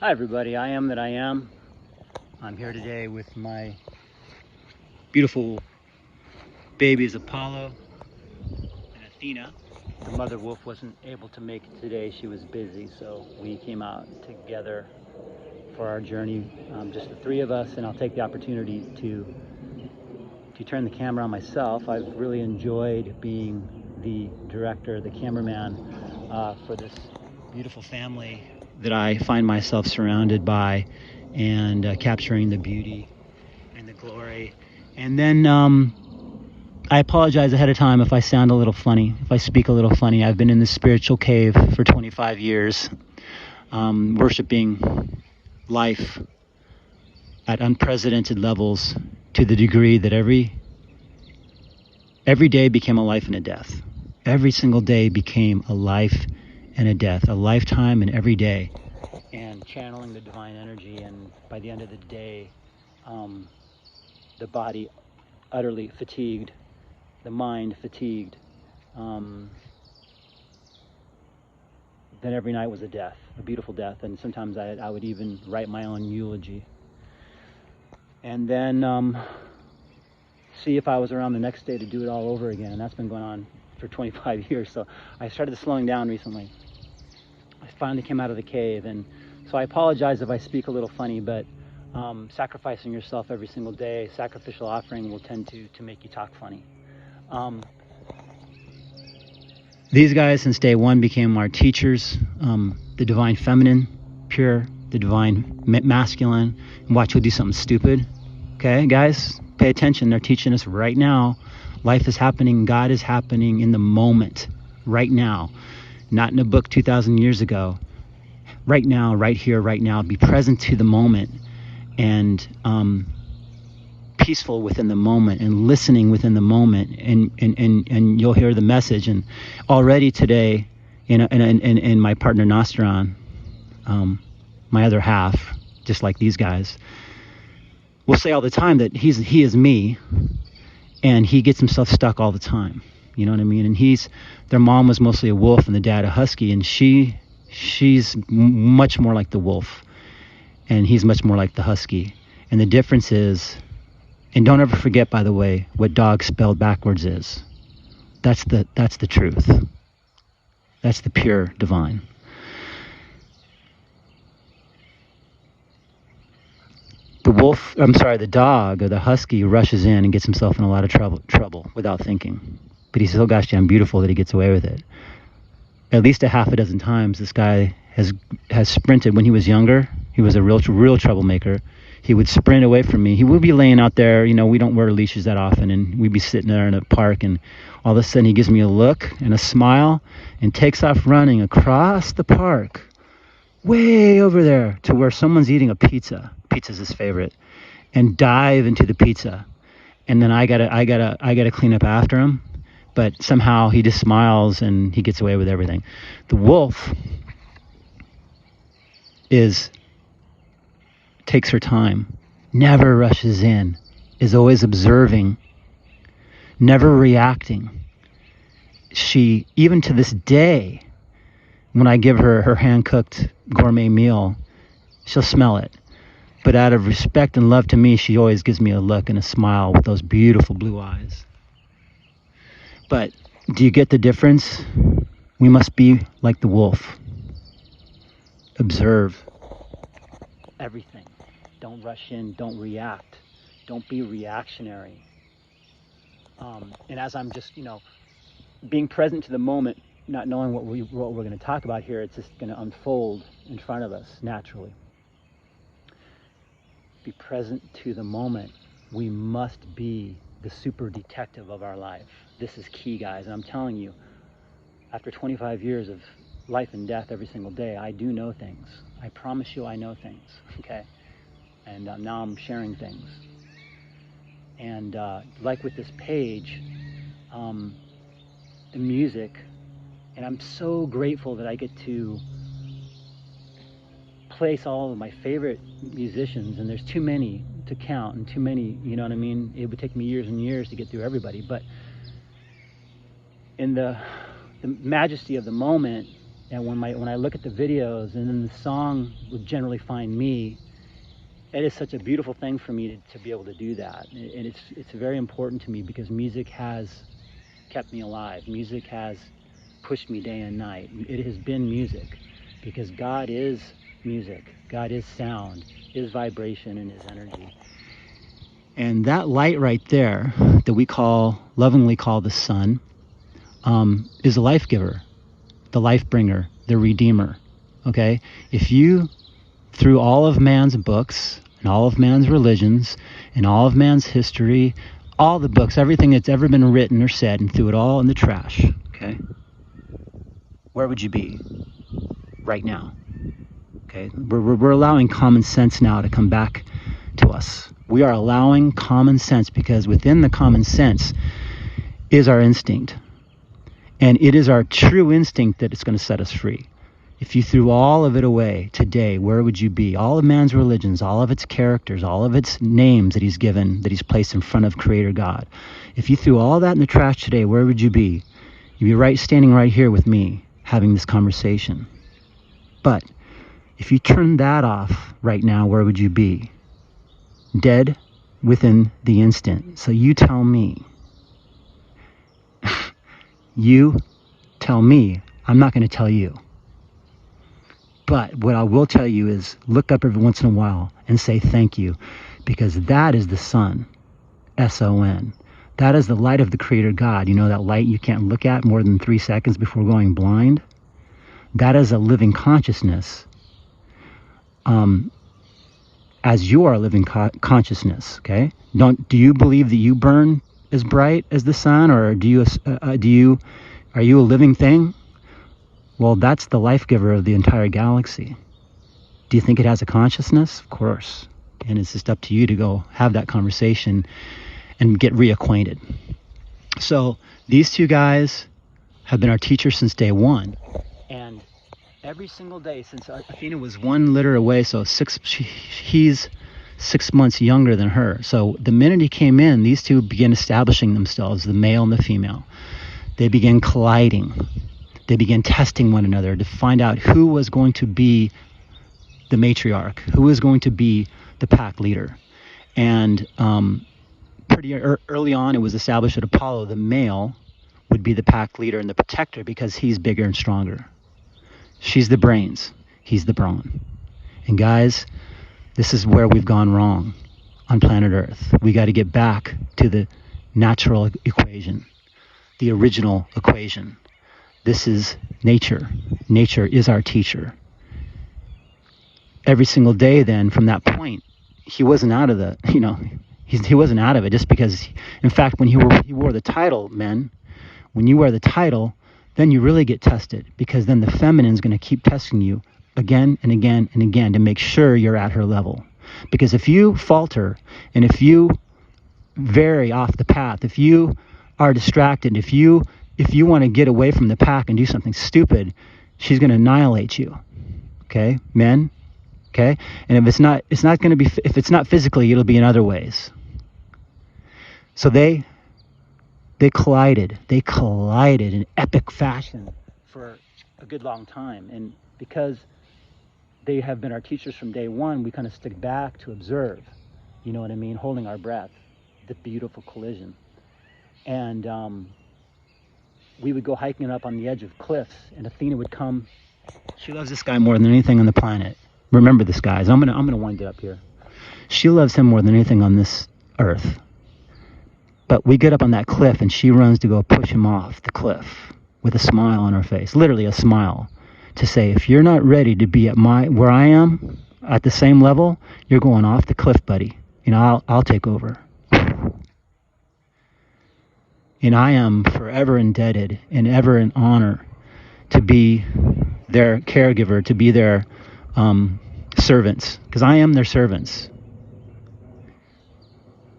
Hi everybody, I am that I am. I'm here today with my beautiful babies Apollo and Athena. The mother wolf wasn't able to make it today, she was busy, so we came out together for our journey, just the three of us, and I'll take the opportunity to turn the camera on myself. I've really enjoyed being the director, the cameraman for this beautiful family that I find myself surrounded by, and capturing the beauty and the glory. And then I apologize ahead of time if I sound a little funny, if I speak a little funny. I've been in the spiritual cave for 25 years, worshiping life at unprecedented levels, to the degree that every day became a life and a death. Every single day became a life and a death, a lifetime and every day. And channeling the divine energy, and by the end of the day, the body utterly fatigued, the mind fatigued. Then every night was a death, a beautiful death, and sometimes I would even write my own eulogy. And then see if I was around the next day to do it all over again, and that's been going on for 25 years. So I started slowing down recently. I finally came out of the cave, and so I apologize if I speak a little funny, but sacrificing yourself every single day, sacrificial offering, will tend to make you talk funny. These guys since day one became our teachers, the divine feminine, pure, the divine masculine. And watch, we'll do something stupid. Okay, guys, pay attention. They're teaching us right now. Life is happening, God is happening in the moment, right now. Not in a book 2,000 years ago. Right now, right here, right now. Be present to the moment, and peaceful within the moment, and listening within the moment, and you'll hear the message. And already today, in my partner Nostron, my other half, just like these guys, will say all the time that he is me, and he gets himself stuck all the time. You know what I mean? And their mom was mostly a wolf and the dad a husky, and she's much more like the wolf, and he's much more like the husky. And the difference is, and don't ever forget, by the way, what dog spelled backwards is. That's the truth. That's the pure divine. The dog or the husky rushes in and gets himself in a lot of trouble without thinking. But he's so gosh damn beautiful that he gets away with it. At least a half a dozen times this guy has sprinted. When he was younger, he was a real troublemaker. He would sprint away from me. He would be laying out there, we don't wear leashes that often, and we'd be sitting there in a park, and all of a sudden he gives me a look and a smile and takes off running across the park, way over there to where someone's eating a pizza. Pizza's his favorite. And dive into the pizza. And then I gotta clean up after him. But somehow he just smiles and he gets away with everything. The wolf takes her time, never rushes in, is always observing, never reacting. She, even to this day, when I give her her hand-cooked gourmet meal, she'll smell it. But out of respect and love to me, she always gives me a look and a smile with those beautiful blue eyes. But do you get the difference? We must be like the wolf. Observe everything. Don't rush in. Don't react. Don't be reactionary. And as I'm just, being present to the moment, not knowing what we're going to talk about here, it's just going to unfold in front of us naturally. Be present to the moment. We must be the super detective of our life. This is key, guys. And I'm telling you, after 25 years of life and death every single day, I do know things. I promise you I know things, okay? And now I'm sharing things. And like with this page, the music, and I'm so grateful that I get to place all of my favorite musicians, and there's too many to count, and too many, you know what I mean? It would take me years and years to get through everybody, but in the majesty of the moment, And when I look at the videos and then the song would generally find me, it is such a beautiful thing for me to be able to do that. And it's very important to me because music has kept me alive. Music has pushed me day and night. It has been music because God is music. God is sound, is vibration, and is energy. And that light right there that we lovingly call the sun, is a life giver, the life bringer, the redeemer. Okay? If you, through all of man's books and all of man's religions and all of man's history, all the books, everything that's ever been written or said, and threw it all in the trash, okay, where would you be right now? Okay, we're allowing common sense now to come back to us. We are allowing common sense because within the common sense is our instinct. And it is our true instinct that is going to set us free. If you threw all of it away today, where would you be? All of man's religions, all of its characters, all of its names that he's given, that he's placed in front of Creator God. If you threw all that in the trash today, where would you be? You'd be standing right here with me having this conversation. But if you turn that off right now, where would you be? Dead within the instant. So you tell me. You tell me. I'm not going to tell you. But what I will tell you is look up every once in a while and say thank you, because that is the sun, S-O-N. That is the light of the Creator God. You know, that light you can't look at more than 3 seconds before going blind? That is a living consciousness. As you are a living consciousness, okay? Do you believe that you burn as bright as the sun, or are you a living thing? Well, that's the life giver of the entire galaxy. Do you think it has a consciousness? Of course. And it's just up to you to go have that conversation and get reacquainted. So these two guys have been our teachers since day one. And every single day since Athena was 1 litter away, so he's 6 months younger than her. So the minute he came in, these two began establishing themselves, the male and the female. They began colliding. They began testing one another to find out who was going to be the matriarch, who was going to be the pack leader. And pretty early on, it was established that Apollo, the male, would be the pack leader and the protector because he's bigger and stronger. She's the brains, he's the brawn. And guys, this is where we've gone wrong on planet Earth. We got to get back to the natural equation, the original equation. This is nature. Nature is our teacher. Every single day then, from that point, he wasn't out of the, he wasn't out of it just because, in fact, when he wore the title, men, when you wear the title, then you really get tested, because then the feminine is going to keep testing you again and again and again to make sure you're at her level. Because if you falter and if you vary off the path, if you are distracted, if you want to get away from the pack and do something stupid, she's going to annihilate you. Okay, men? Okay? And if if it's not physically, it'll be in other ways. So they collided. They collided in epic fashion for a good long time. And because they have been our teachers from day one, we kind of stick back to observe, you know what I mean, holding our breath, the beautiful collision. And we would go hiking up on the edge of cliffs, and Athena would come. She loves this guy more than anything on the planet. Remember this, guys. I'm gonna wind it up here. She loves him more than anything on this earth. But we get up on that cliff, and she runs to go push him off the cliff with a smile on her face, literally a smile, to say, if you're not ready to be at where I am, at the same level, you're going off the cliff, buddy. I'll take over. And I am forever indebted and ever in honor to be their caregiver, to be their servants, because I am their servants.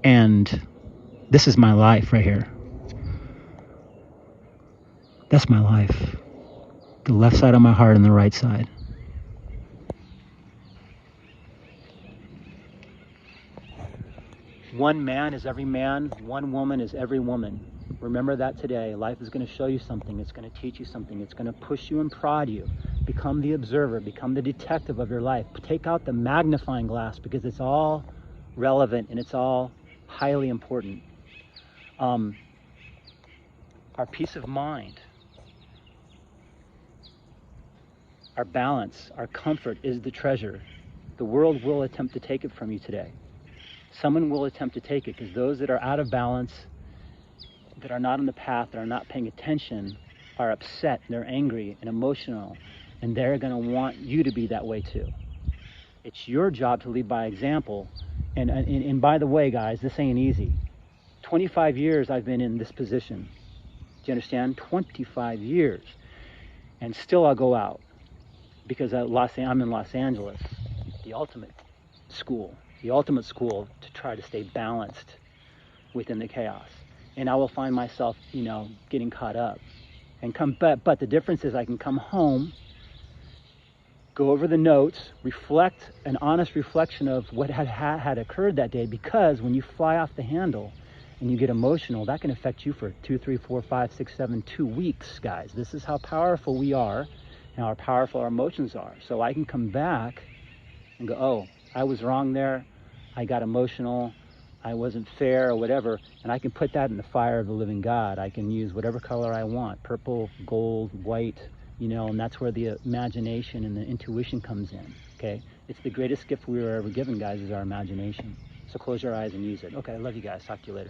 And this is my life right here. That's my life. The left side of my heart and the right side. One man is every man, one woman is every woman. Remember that today. Life is going to show you something. It's going to teach you something. It's going to push you and prod you. Become the observer. Become the detective of your life. Take out the magnifying glass, because it's all relevant and it's all highly important. Our peace of mind, our balance, our comfort is the treasure. The world will attempt to take it from you today. Someone will attempt to take it, because those that are out of balance, that are not on the path, that are not paying attention, are upset, they're angry and emotional, and they're going to want you to be that way too. It's your job to lead by example. And by the way, guys, this ain't easy. 25 years I've been in this position. Do you understand? 25 years. And still I'll go out, because I'm in Los Angeles, the ultimate school to try to stay balanced within the chaos. And I will find myself, getting caught up and but the difference is I can come home, go over the notes, reflect an honest reflection of what had occurred that day, because when you fly off the handle and you get emotional, that can affect you for 2, 3, 4, 5, 6, 7, 2 weeks, guys. This is how powerful we are and how powerful our emotions are. So I can come back and go, oh, I was wrong there. I got emotional. I wasn't fair or whatever. And I can put that in the fire of the living God. I can use whatever color I want, purple, gold, white, and that's where the imagination and the intuition comes in, okay? It's the greatest gift we were ever given, guys, is our imagination. So close your eyes and use it. Okay, I love you guys. Talk to you later.